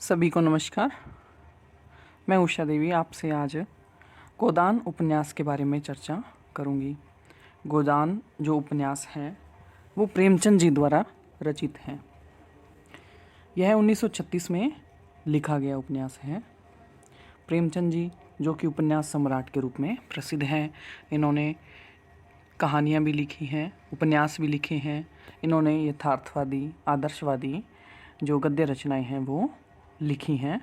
सभी को नमस्कार। मैं उषा देवी आपसे आज गोदान उपन्यास के बारे में चर्चा करूंगी। गोदान जो उपन्यास है वो प्रेमचंद जी द्वारा रचित है। यह 1936 में लिखा गया उपन्यास है। प्रेमचंद जी जो कि उपन्यास सम्राट के रूप में प्रसिद्ध हैं, इन्होंने कहानियाँ भी लिखी हैं, उपन्यास भी लिखे हैं। इन्होंने यथार्थवादी, आदर्शवादी जो गद्य रचनाएं हैं वो लिखी हैं।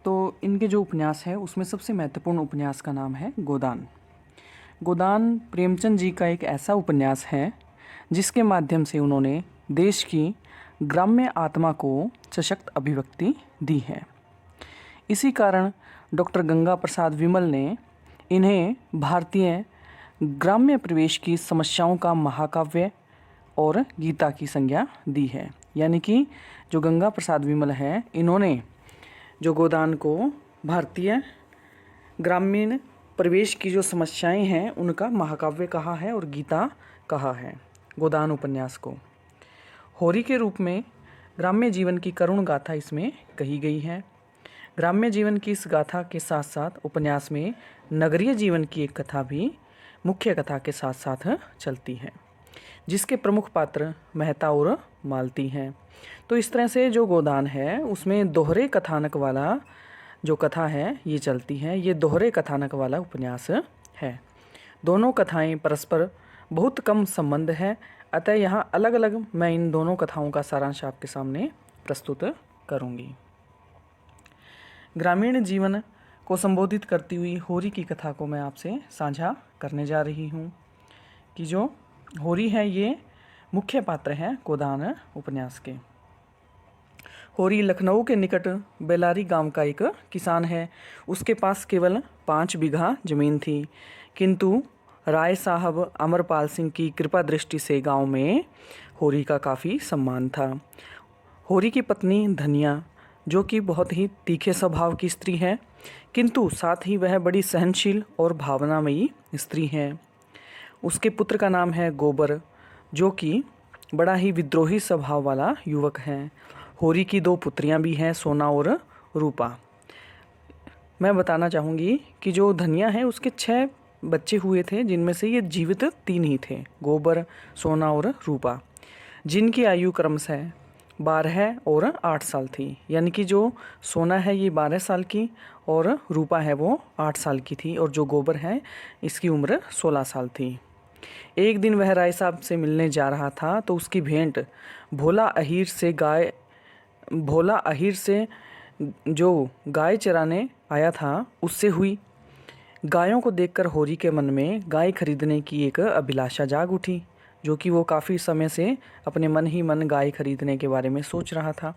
तो इनके जो उपन्यास है उसमें सबसे महत्वपूर्ण उपन्यास का नाम है गोदान। गोदान प्रेमचंद जी का एक ऐसा उपन्यास है जिसके माध्यम से उन्होंने देश की ग्राम्य आत्मा को सशक्त अभिव्यक्ति दी है। इसी कारण डॉक्टर गंगा प्रसाद विमल ने इन्हें भारतीय ग्राम्य प्रवेश की समस्याओं का महाकाव्य और गीता की संज्ञा दी है। यानी कि जो गंगा प्रसाद विमल है, इन्होंने जो गोदान को भारतीय ग्रामीण प्रवेश की जो समस्याएं हैं उनका महाकाव्य कहा है और गीता कहा है गोदान उपन्यास को। होरी के रूप में ग्राम्य जीवन की करुण गाथा इसमें कही गई है। ग्राम्य जीवन की इस गाथा के साथ साथ उपन्यास में नगरीय जीवन की एक कथा भी मुख्य कथा के साथ साथ चलती है, जिसके प्रमुख पात्र मेहता और मालती हैं। तो इस तरह से जो गोदान है उसमें दोहरे कथानक वाला जो कथा है ये चलती है। ये दोहरे कथानक वाला उपन्यास है। दोनों कथाएं परस्पर बहुत कम संबंध है, अतः यहाँ अलग अलग मैं इन दोनों कथाओं का सारांश आपके सामने प्रस्तुत करूँगी। ग्रामीण जीवन को संबोधित करती हुई होरी की कथा को मैं आपसे साझा करने जा रही हूँ कि जो होरी है ये मुख्य पात्र है गोदान उपन्यास के। होरी लखनऊ के निकट बेलारी गांव का एक किसान है। उसके पास केवल 5 बीघा जमीन थी, किंतु राय साहब अमरपाल सिंह की कृपा दृष्टि से गांव में होरी का काफ़ी सम्मान था। होरी की पत्नी धनिया जो कि बहुत ही तीखे स्वभाव की स्त्री है, किंतु साथ ही वह बड़ी सहनशील और भावनामयी स्त्री है। उसके पुत्र का नाम है गोबर जो कि बड़ा ही विद्रोही स्वभाव वाला युवक है। होरी की 2 पुत्रियां भी हैं, सोना और रूपा। मैं बताना चाहूँगी कि जो धनिया है उसके 6 बच्चे हुए थे, जिनमें से ये जीवित 3 ही थे, गोबर, सोना और रूपा, जिनकी आयु क्रमशः 12 और 8 साल थी। यानी कि जो सोना है ये 12 साल की और रूपा है वो 8 साल की थी, और जो गोबर है इसकी उम्र 16 साल थी। एक दिन वह राय साहब से मिलने जा रहा था तो उसकी भेंट भोला अहीर से जो गाय चराने आया था उससे हुई। गायों को देखकर होरी के मन में गाय खरीदने की एक अभिलाषा जाग उठी, जो कि वो काफ़ी समय से अपने मन ही मन गाय खरीदने के बारे में सोच रहा था।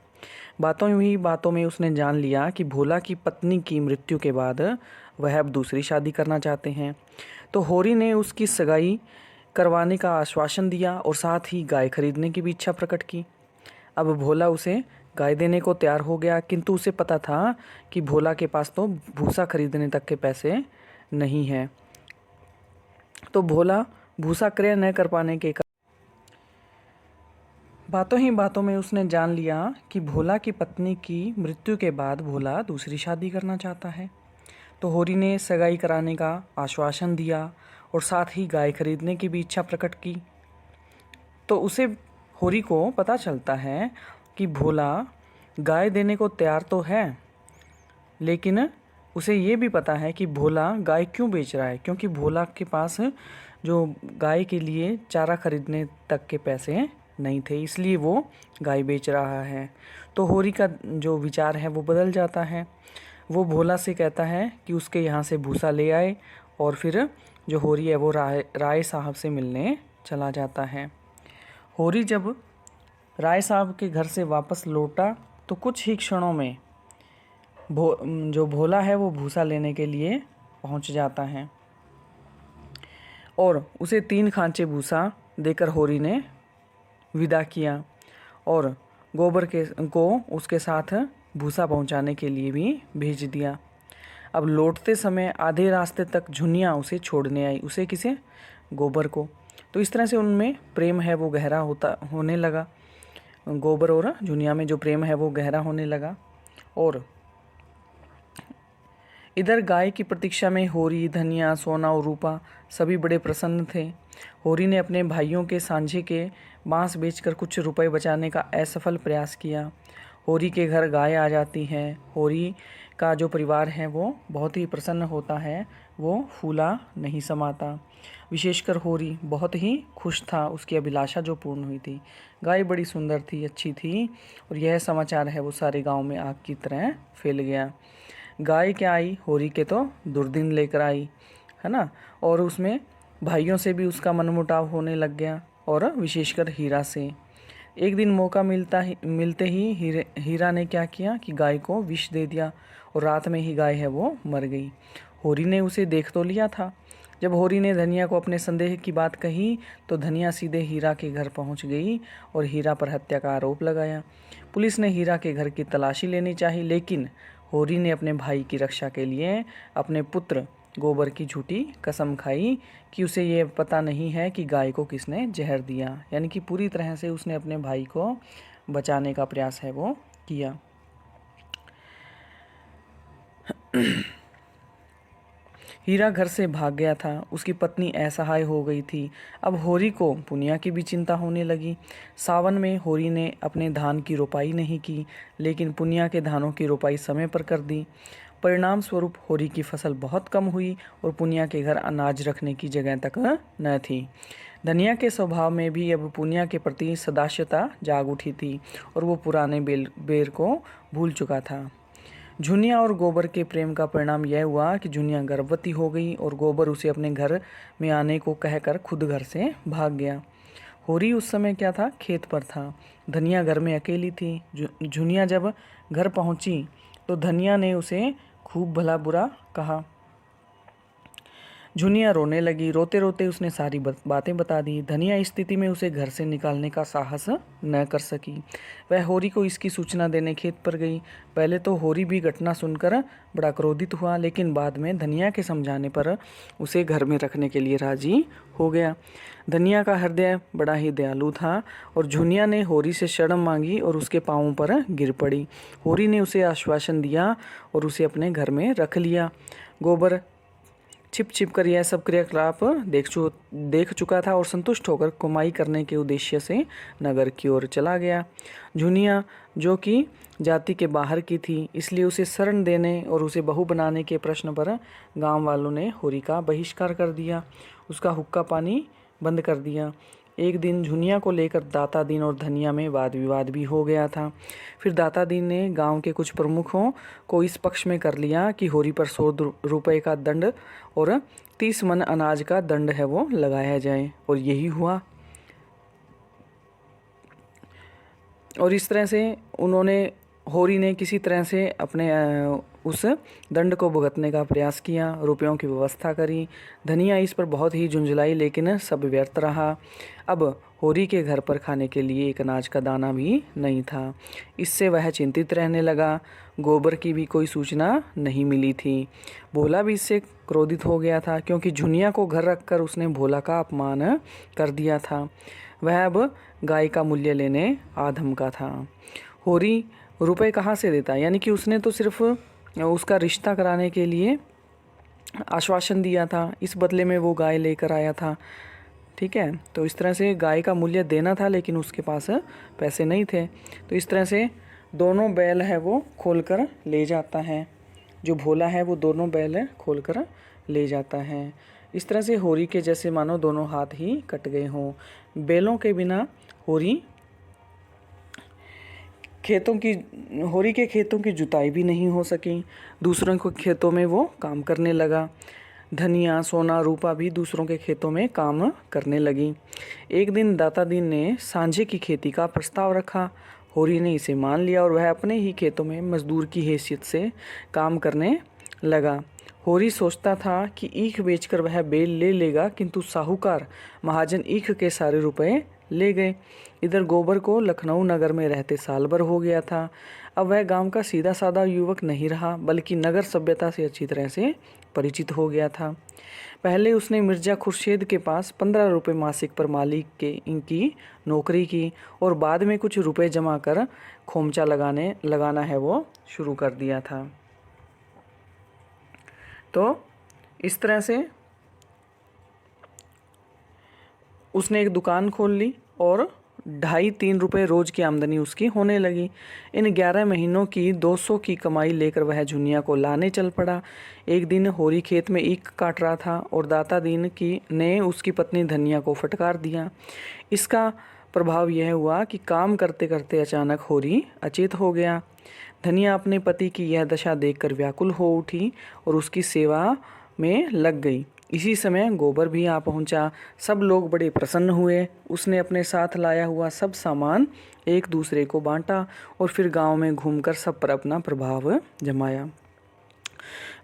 बातों में उसने जान लिया कि भोला की पत्नी की मृत्यु के बाद वह अब दूसरी शादी करना चाहते हैं। तो होरी ने उसकी सगाई करवाने का आश्वासन दिया और साथ ही गाय खरीदने की भी इच्छा प्रकट की। अब भोला उसे गाय देने को तैयार हो गया, किंतु उसे पता था कि भोला के पास तो भूसा खरीदने तक के पैसे नहीं हैं। तो भोला भूसा क्रय न कर पाने के कारण बातों में उसने जान लिया कि भोला की पत्नी की मृत्यु के बाद भोला दूसरी शादी करना चाहता है। तो होरी ने सगाई कराने का आश्वासन दिया और साथ ही गाय खरीदने की भी इच्छा प्रकट की। तो उसे होरी को पता चलता है कि भोला गाय देने को तैयार तो है, लेकिन उसे ये भी पता है कि भोला गाय क्यों बेच रहा है, क्योंकि भोला के पास जो गाय के लिए चारा खरीदने तक के पैसे नहीं थे, इसलिए वो गाय बेच रहा है। तो होरी का जो विचार है वो बदल जाता है। वो भोला से कहता है कि उसके यहाँ से भूसा ले आए, और फिर जो होरी है वो राय साहब से मिलने चला जाता है। होरी जब राय साहब के घर से वापस लौटा तो कुछ ही क्षणों में जो भोला है वो भूसा लेने के लिए पहुंच जाता है और उसे 3 खांचे भूसा देकर होरी ने विदा किया और गोबर को उसके साथ भूसा पहुंचाने के लिए भी भेज दिया। अब लौटते समय आधे रास्ते तक झुनिया उसे छोड़ने आई, उसे किसे, गोबर को। तो इस तरह से उनमें प्रेम है वो गहरा होने लगा। गोबर और झुनिया में जो प्रेम है वो गहरा होने लगा। और इधर गाय की प्रतीक्षा में होरी, धनिया, सोना और रूपा सभी बड़े प्रसन्न थे। होरी ने अपने भाइयों के सांझे के बांस बेचकर कुछ रुपए बचाने का असफल प्रयास किया। होरी के घर गाय आ जाती है। होरी का जो परिवार है वो बहुत ही प्रसन्न होता है, वो फूला नहीं समाता। विशेषकर होरी बहुत ही खुश था, उसकी अभिलाषा जो पूर्ण हुई थी। गाय बड़ी सुंदर थी, अच्छी थी, और यह समाचार है वो सारे गांव में आग की तरह फैल गया। गाय क्या आई, होरी के तो दुर्दिन लेकर आई, है ना। और उसमें भाइयों से भी उसका मनमुटाव होने लग गया, और विशेषकर हीरा से। एक दिन मौका मिलते ही हीरा ने क्या किया कि गाय को विष दे दिया, और रात में ही गाय है वो मर गई। होरी ने उसे देख तो लिया था। जब होरी ने धनिया को अपने संदेह की बात कही तो धनिया सीधे हीरा के घर पहुंच गई और हीरा पर हत्या का आरोप लगाया। पुलिस ने हीरा के घर की तलाशी लेनी चाहिए, लेकिन होरी ने अपने भाई की रक्षा के लिए अपने पुत्र गोबर की झूठी कसम खाई कि उसे ये पता नहीं है कि गाय को किसने जहर दिया। यानी कि पूरी तरह से उसने अपने भाई को बचाने का प्रयास है वो किया। हीरा घर से भाग गया था। उसकी पत्नी असहाय हो गई थी। अब होरी को पुनिया की भी चिंता होने लगी। सावन में होरी ने अपने धान की रोपाई नहीं की, लेकिन पुनिया के धानों की रोपाई समय पर कर दी। परिणाम स्वरूप होरी की फसल बहुत कम हुई और पुनिया के घर अनाज रखने की जगह तक न थी। धनिया के स्वभाव में भी अब पुनिया के प्रति सदास्यता जाग उठी थी और वो पुराने बेर को भूल चुका था। झुनिया और गोबर के प्रेम का परिणाम यह हुआ कि झुनिया गर्भवती हो गई और गोबर उसे अपने घर में आने को कहकर खुद घर से भाग गया। होरी उस समय क्या था, खेत पर था। धनिया घर में अकेली थी। झुनिया जब घर पहुंची तो धनिया ने उसे खूब भला बुरा कहा। झुनिया रोने लगी। रोते रोते उसने सारी बातें बता दी। धनिया इस स्थिति में उसे घर से निकालने का साहस न कर सकी। वह होरी को इसकी सूचना देने खेत पर गई। पहले तो होरी भी घटना सुनकर बड़ा क्रोधित हुआ, लेकिन बाद में धनिया के समझाने पर उसे घर में रखने के लिए राजी हो गया। धनिया का हृदय बड़ा ही दयालु था और झुनिया ने होरी से शरण मांगी और उसके पांवों पर गिर पड़ी। होरी ने उसे आश्वासन दिया और उसे अपने घर में रख लिया। गोबर छिप छिप कर यह सब क्रियाकलाप देख चुका था और संतुष्ट होकर कमाई करने के उद्देश्य से नगर की ओर चला गया। झुनिया जो कि जाति के बाहर की थी, इसलिए उसे शरण देने और उसे बहू बनाने के प्रश्न पर गांव वालों ने होरी का बहिष्कार कर दिया, उसका हुक्का पानी बंद कर दिया। एक दिन झुनिया को लेकर दाता दीन और धनिया में वाद विवाद भी हो गया था। फिर दाता दीन ने गांव के कुछ प्रमुखों को इस पक्ष में कर लिया कि होरी पर 100 रुपये का दंड और 30 मन अनाज का दंड है वो लगाया जाए, और यही हुआ। और इस तरह से होरी ने किसी तरह से अपने उस दंड को भुगतने का प्रयास किया, रुपयों की व्यवस्था करी। धनिया इस पर बहुत ही झुंझलाई, लेकिन सब व्यर्थ रहा। अब होरी के घर पर खाने के लिए एक अनाज का दाना भी नहीं था। इससे वह चिंतित रहने लगा। गोबर की भी कोई सूचना नहीं मिली थी। भोला भी इससे क्रोधित हो गया था, क्योंकि झुनिया को घर रखकर उसने भोला का अपमान कर दिया था। वह अब गाय का मूल्य लेने आधमका था। होरी रुपए कहाँ से देता, यानी कि उसने तो सिर्फ उसका रिश्ता कराने के लिए आश्वासन दिया था, इस बदले में वो गाय लेकर आया था। ठीक है, तो इस तरह से गाय का मूल्य देना था, लेकिन उसके पास पैसे नहीं थे। तो इस तरह से दोनों बैल है वो खोलकर ले जाता है। जो भोला है वो दोनों बैल खोलकर ले जाता है। इस तरह से होरी के जैसे मानो दोनों हाथ ही कट गए हों। बैलों के बिना होरी के खेतों की जुताई भी नहीं हो सकी। दूसरों के खेतों में वो काम करने लगा। धनिया, सोना, रूपा भी दूसरों के खेतों में काम करने लगी। एक दिन दाता दीन ने सांझे की खेती का प्रस्ताव रखा। होरी ने इसे मान लिया और वह अपने ही खेतों में मजदूर की हैसियत से काम करने लगा। होरी सोचता था कि ईख बेचकर वह बेल ले लेगा, किंतु साहूकार महाजन ईख के सारे रुपए ले गए। इधर गोबर को लखनऊ नगर में रहते साल भर हो गया था। अब वह गांव का सीधा साधा युवक नहीं रहा, बल्कि नगर सभ्यता से अच्छी तरह से परिचित हो गया था। पहले उसने मिर्जा खुर्शीद के पास 15 रुपये मासिक पर मालिक के इनकी नौकरी की और बाद में कुछ रुपए जमा कर खोमचा लगाना है वो शुरू कर दिया था। तो इस तरह से उसने एक दुकान खोल ली और 2.5-3 रुपये रोज की आमदनी उसकी होने लगी। इन 11 महीनों की 200 की कमाई लेकर वह झुनिया को लाने चल पड़ा। एक दिन होरी खेत में ईख काट रहा था और दाता दीन की ने उसकी पत्नी धनिया को फटकार दिया। इसका प्रभाव यह हुआ कि काम करते करते अचानक होरी अचेत हो गया। धनिया अपने पति की यह दशा देखकर व्याकुल हो उठी और उसकी सेवा में लग गई। इसी समय गोबर भी आ पहुंचा। सब लोग बड़े प्रसन्न हुए। उसने अपने साथ लाया हुआ सब सामान एक दूसरे को बांटा और फिर गांव में घूमकर सब पर अपना प्रभाव जमाया।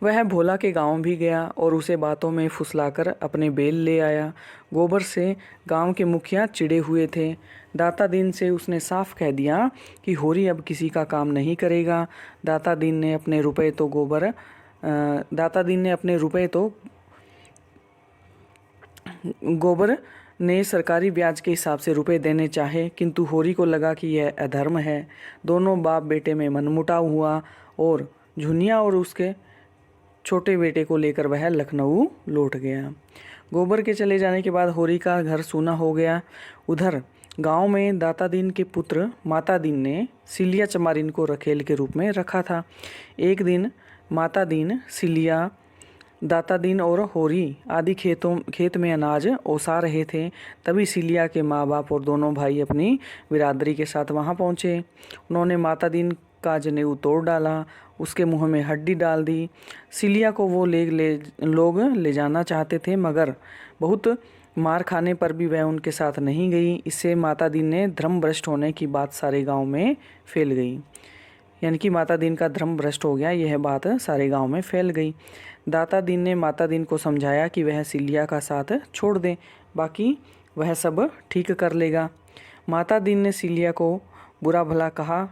वह भोला के गांव भी गया और उसे बातों में फुसलाकर अपने बेल ले आया। गोबर से गांव के मुखिया चिढ़े हुए थे। दाता दीन से उसने साफ कह दिया कि होरी अब किसी का काम नहीं करेगा। दाता दीन ने अपने रुपए तो गोबर ने सरकारी ब्याज के हिसाब से रुपए देने चाहे, किंतु होरी को लगा कि यह अधर्म है। दोनों बाप बेटे में मनमुटाव हुआ और झुनिया और उसके छोटे बेटे को लेकर वह लखनऊ लौट गया। गोबर के चले जाने के बाद होरी का घर सूना हो गया। उधर गांव में दाता दीन के पुत्र माता दीन ने सिलिया चमारिन को रखेल के रूप में रखा था। एक दिन माता दीन, सिलिया, दाता दीन और होरी आदि खेत में अनाज ओसा रहे थे। तभी सिलिया के माँ बाप और दोनों भाई अपनी बिरादरी के साथ वहाँ पहुँचे। उन्होंने माता दीन का जनेऊ तोड़ डाला, उसके मुंह में हड्डी डाल दी। सिलिया को वो लोग ले जाना चाहते थे, मगर बहुत मार खाने पर भी वह उनके साथ नहीं गई। इससे माता दीन ने धर्म भ्रष्ट होने की बात सारे गांव में फैल गई। यानी कि माता दीन का धर्म भ्रष्ट हो गया, यह बात सारे गांव में फैल गई। दाता दीन ने माता दीन को समझाया कि वह सिलिया का साथ छोड़ दे, बाकी वह सब ठीक कर लेगा। माता दीन ने सिलिया को बुरा भला कहा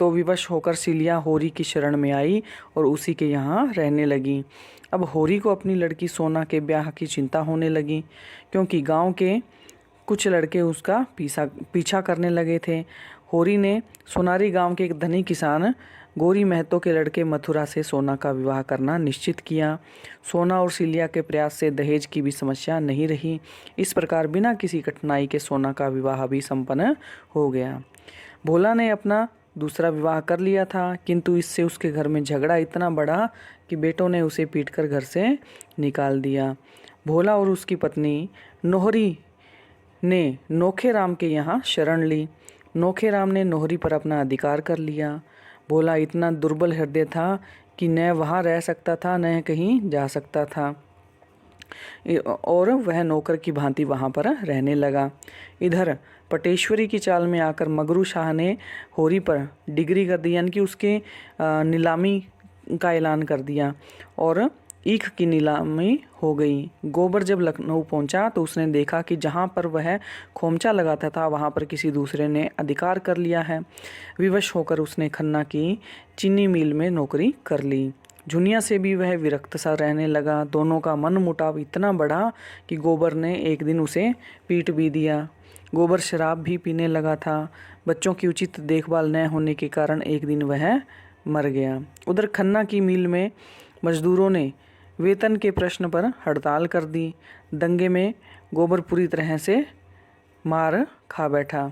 तो विवश होकर सिलिया होरी की शरण में आई और उसी के यहाँ रहने लगी। अब होरी को अपनी लड़की सोना के ब्याह की चिंता होने लगी, क्योंकि गांव के कुछ लड़के उसका पीछा करने लगे थे। होरी ने सोनारी गांव के एक धनी किसान गोरी महतो के लड़के मथुरा से सोना का विवाह करना निश्चित किया। सोना और सिलिया के प्रयास से दहेज की भी समस्या नहीं रही। इस प्रकार बिना किसी कठिनाई के सोना का विवाह भी संपन्न हो गया। भोला ने अपना दूसरा विवाह कर लिया था, किंतु इससे उसके घर में झगड़ा इतना बढ़ा कि बेटों ने उसे पीटकर घर से निकाल दिया। भोला और उसकी पत्नी नोहरी ने नोखे राम के यहाँ शरण ली। नोखे राम ने नोहरी पर अपना अधिकार कर लिया। भोला इतना दुर्बल हृदय था कि न वहाँ रह सकता था न कहीं जा सकता था और वह नौकर की भांति वहाँ पर रहने लगा। इधर पटेश्वरी की चाल में आकर मगरू शाह ने होरी पर डिग्री कर दी, यानी कि उसके नीलामी का ऐलान कर दिया और ईख की नीलामी हो गई। गोबर जब लखनऊ पहुंचा तो उसने देखा कि जहां पर वह खोमचा लगाता था वहां पर किसी दूसरे ने अधिकार कर लिया है। विवश होकर उसने खन्ना की चीनी मिल में नौकरी कर ली। झुनिया से भी वह विरक्त सा रहने लगा। दोनों का मन मुटाव इतना बढ़ा कि गोबर ने एक दिन उसे पीट भी दिया। गोबर शराब भी पीने लगा था। बच्चों की उचित देखभाल न होने के कारण एक दिन वह मर गया। उधर खन्ना की मिल में मजदूरों ने वेतन के प्रश्न पर हड़ताल कर दी। दंगे में गोबर पूरी तरह से मार खा बैठा।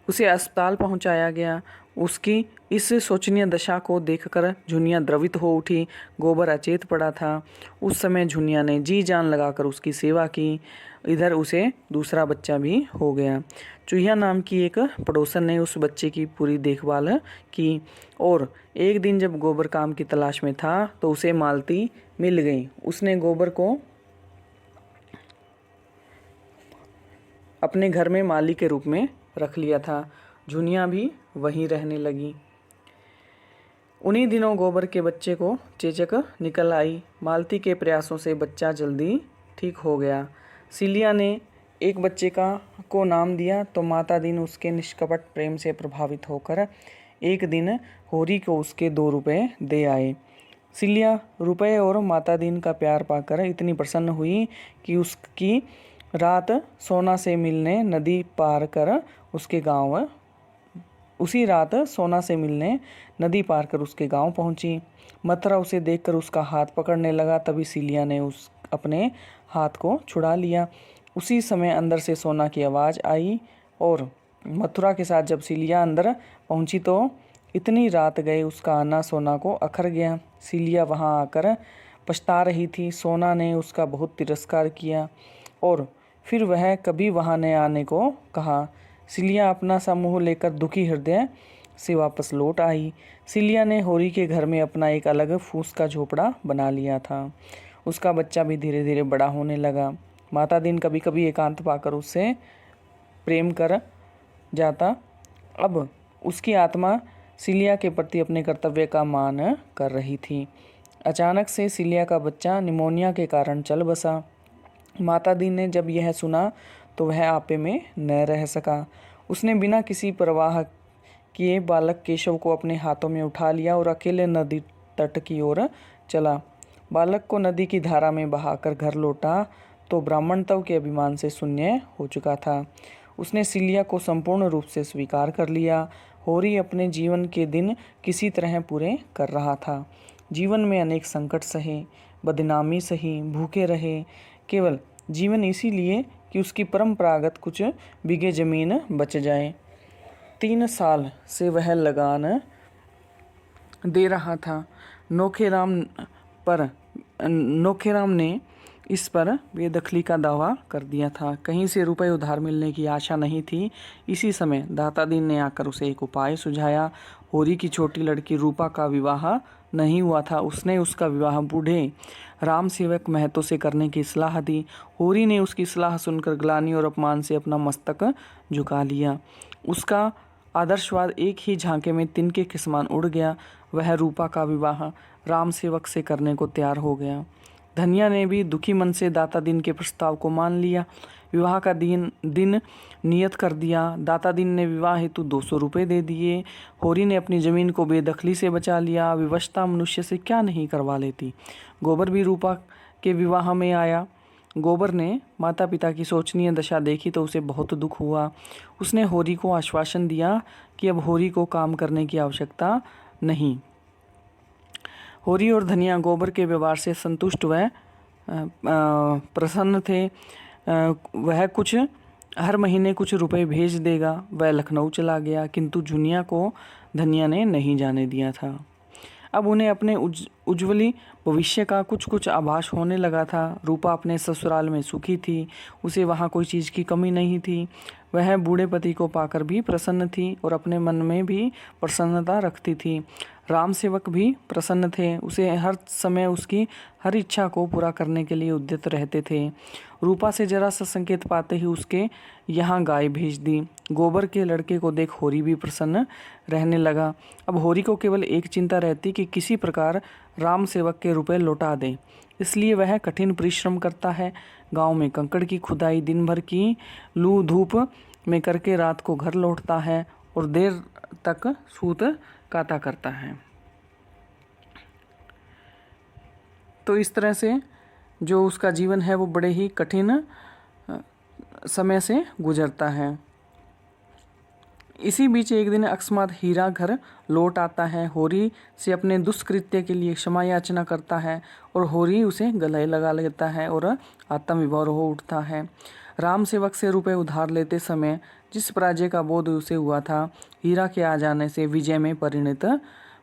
उसे अस्पताल पहुंचाया गया। उसकी इस शोचनीय दशा को देखकर झुनिया द्रवित हो उठी। गोबर अचेत पड़ा था। उस समय झुनिया ने जी जान लगाकर उसकी सेवा की। इधर उसे दूसरा बच्चा भी हो गया। चूहिया नाम की एक पड़ोसन ने उस बच्चे की पूरी देखभाल की और एक दिन जब गोबर काम की तलाश में था तो उसे मालती मिल गई। उसने गोबर को अपने घर में माली के रूप में रख लिया था। झुनिया भी वहीं रहने लगी। उन्हीं दिनों गोबर के बच्चे को चेचक निकल आई। मालती के प्रयासों से बच्चा जल्दी ठीक हो गया। सिलिया ने एक बच्चे को नाम दिया तो माता दीन उसके निष्कपट प्रेम से प्रभावित होकर एक दिन होरी को उसके 2 रुपए दे आए। सिलिया रुपए और माता दीन का प्यार पाकर इतनी प्रसन्न हुई कि उसकी रात सोना से मिलने नदी पार कर उसके गांव पहुंची। मथुरा उसे देखकर उसका हाथ पकड़ने लगा, तभी सिलिया ने अपने हाथ को छुड़ा लिया। उसी समय अंदर से सोना की आवाज़ आई और मथुरा के साथ जब सिलिया अंदर पहुंची तो इतनी रात गए उसका आना सोना को अखर गया। सिलिया वहां आकर पछता रही थी। सोना ने उसका बहुत तिरस्कार किया और फिर वह कभी वहां न आने को कहा। सिलिया अपना सा मुँह लेकर दुखी हृदय से वापस लौट आई। सिलिया ने होरी के घर में अपना एक अलग फूस का झोपड़ा बना लिया था। उसका बच्चा भी धीरे धीरे बड़ा होने लगा। माता दीन कभी कभी एकांत पाकर उससे प्रेम कर जाता। अब उसकी आत्मा सिलिया के प्रति अपने कर्तव्य का मान कर रही थी। अचानक से सिलिया का बच्चा निमोनिया के कारण चल बसा। माता दीन ने जब यह सुना तो वह आपे में न रह सका। उसने बिना किसी परवाह किए बालक केशव को अपने हाथों में उठा लिया और अकेले नदी तट की ओर चला। बालक को नदी की धारा में बहाकर घर लौटा तो ब्राह्मणत्व के अभिमान से शून्य हो चुका था। उसने सिलिया को संपूर्ण रूप से स्वीकार कर लिया। होरी अपने जीवन के दिन किसी तरह पूरे कर रहा था। जीवन में अनेक संकट सहे, बदनामी सही, भूखे रहे, केवल जीवन इसीलिए कि उसकी परंपरागत कुछ बीघे जमीन बच जाए। 3 साल से वह लगान दे रहा था। नोखेराम ने इस पर बेदखली का दावा कर दिया था। कहीं से रुपए उधार मिलने की आशा नहीं थी। इसी समय दाता दीन ने आकर उसे एक उपाय सुझाया। होरी की छोटी लड़की रूपा का विवाह नहीं हुआ था। उसने उसका विवाह बूढ़े राम सेवक महतो से करने की सलाह दी। होरी ने उसकी सलाह सुनकर ग्लानि और अपमान से अपना मस्तक झुका लिया। उसका आदर्शवाद एक ही झांके में तिनके के समान उड़ गया। वह रूपा का विवाह राम सेवक से करने को तैयार हो गया। धनिया ने भी दुखी मन से दाता दीन के प्रस्ताव को मान लिया। विवाह का दिन नियत कर दिया। दाता दीन ने विवाह हेतु 200 रुपये दे दिए। होरी ने अपनी जमीन को बेदखली से बचा लिया। विवशता मनुष्य से क्या नहीं करवा लेती। गोबर भी रूपा के विवाह में आया। गोबर ने माता पिता की शोचनीय दशा देखी तो उसे बहुत दुख हुआ। उसने होरी को आश्वासन दिया कि अब होरी को काम करने की आवश्यकता नहीं। होरी और धनिया गोबर के व्यवहार से संतुष्ट व प्रसन्न थे। वह हर महीने कुछ रुपए भेज देगा। वह लखनऊ चला गया, किंतु जुनिया को धनिया ने नहीं जाने दिया था। अब उन्हें अपने उज्ज्वली भविष्य का कुछ आभास होने लगा था। रूपा अपने ससुराल में सुखी थी। उसे वहाँ कोई चीज़ की कमी नहीं थी। वह बूढ़े पति को पाकर भी प्रसन्न थी और अपने मन में भी प्रसन्नता रखती थी। राम सेवक भी प्रसन्न थे। उसे हर समय उसकी हर इच्छा को पूरा करने के लिए उद्यत रहते थे। रूपा से जरा सा संकेत पाते ही उसके यहाँ गाय भेज दी। गोबर के लड़के को देख होरी भी प्रसन्न रहने लगा। अब होरी को केवल एक चिंता रहती कि किसी प्रकार राम सेवक के रुपए लौटा दे। इसलिए वह कठिन परिश्रम करता है। गांव में कंकड़ की खुदाई दिन भर की लू धूप में करके रात को घर लौटता है और देर तक सूत काता करता है। तो इस तरह से जो उसका जीवन है वो बड़े ही कठिन समय से गुजरता है। इसी बीच एक दिन अकस्मात हीरा घर लौट आता है। होरी से अपने दुष्कृत्य के लिए क्षमा याचना करता है और होरी उसे गले लगा लेता है और आत्मविभोर हो उठता है। राम सेवक से रुपए उधार लेते समय जिस पराजय का बोध उसे हुआ था, हीरा के आ जाने से विजय में परिणत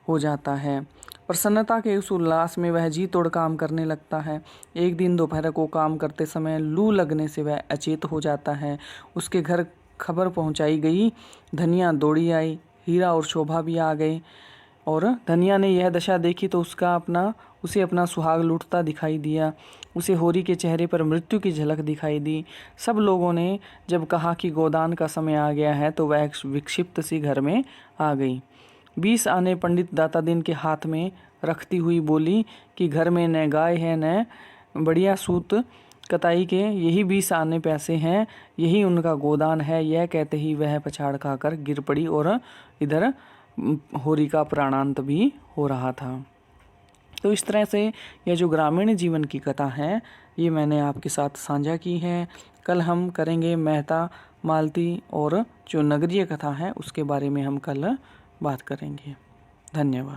हो जाता है। प्रसन्नता के उस उल्लास में वह जी तोड़ काम करने लगता है। एक दिन दोपहर को काम करते समय लू लगने से वह अचेत हो जाता है। उसके घर खबर पहुंचाई गई। धनिया दौड़ी आई। हीरा और शोभा भी आ गए और धनिया ने यह दशा देखी तो उसे अपना सुहाग लूटता दिखाई दिया। उसे होरी के चेहरे पर मृत्यु की झलक दिखाई दी। सब लोगों ने जब कहा कि गोदान का समय आ गया है तो वह विक्षिप्त सी घर में आ गई। 20 आने पंडित दाता दीन के हाथ में रखती हुई बोली कि घर में न गाय है न बढ़िया सूत कताई के यही 20 आने पैसे हैं, यही उनका गोदान है। यह कहते ही वह पछाड़ खाकर गिर पड़ी और इधर होरी का प्राणांत भी हो रहा था। तो इस तरह से यह जो ग्रामीण जीवन की कथा है ये मैंने आपके साथ साझा की है। कल हम करेंगे मेहता मालती और जो नगरीय कथा है उसके बारे में हम कल बात करेंगे। धन्यवाद।